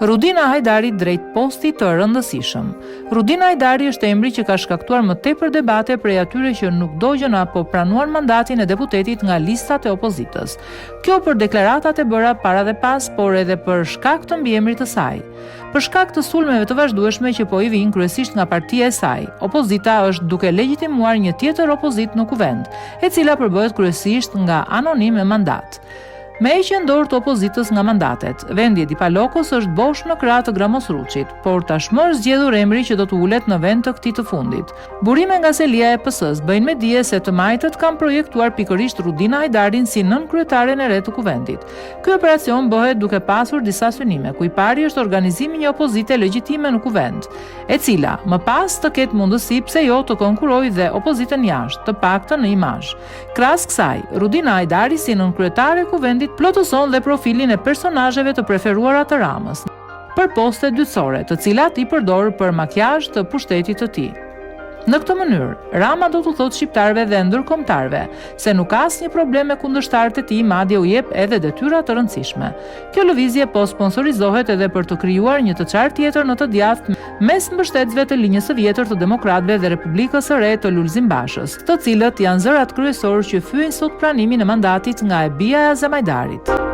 Rudina Hajdari drejt postit të rëndësishëm. Rudina Hajdari është emri që ka shkaktuar më tepër debate prej atyre që nuk dogjën apo pranuan mandatin e deputetit nga listat e opozitës. Kjo për deklaratat e bëra para dhe pas, por edhe për shkak të mbiemrit të saj. Për shkak të sulmeve të vazhdueshme që po i vijnë kryesisht nga partia e saj, opozita është duke legjitimuar një tjetër opozit në kuvend, e cila përbëhet kryesisht nga anonim me mandat. Me heqjen dorë të opozitës nga mandatet, vendi Dipalokos është bosh në krah të Gramosruçit, por tashmë është zgjedhur emri që do të ulet në vend të këtij të fundit. Burime nga selia e PS-s bëjnë me dije se të majtët kanë projektuar pikërisht Rudina Hajdarin si nënkryetaren e re të kuvendit. Ky operacion bëhet duke pasur disa synime, ku i pari është organizimi një opozite legjitime në kuvend, e cila më pas të ketë mundësi pse jo të konkurojë dhe opozitën jashtë, të paktën në imazh. Krahas kësaj, Rudina Hajdari si nënkryetare e kuvendit plotëson dhe profilin e personazheve të preferuara të Ramës, për poste dytësore, të cilat i përdor për makjazh të pushtetit të tij. Në këtë mënyrë, Rama do t'u thotë shqiptarëve dhe ndërkombëtarëve se nuk ka asnjë problem me kundërshtarët e tij, madje u jep edhe detyra të rëndësishme. Kjo lëvizje po sponsorizohet edhe për të krijuar një të qartë tjetër në të djathtë mes mbështetësve të linjës së vjetër të Demokratëve dhe Republikës së Re të Lulzim Bashës, të cilët janë zërat kryesorë që fyejnë sot pranimin e mandatit nga e bija e Azem Hajdarit.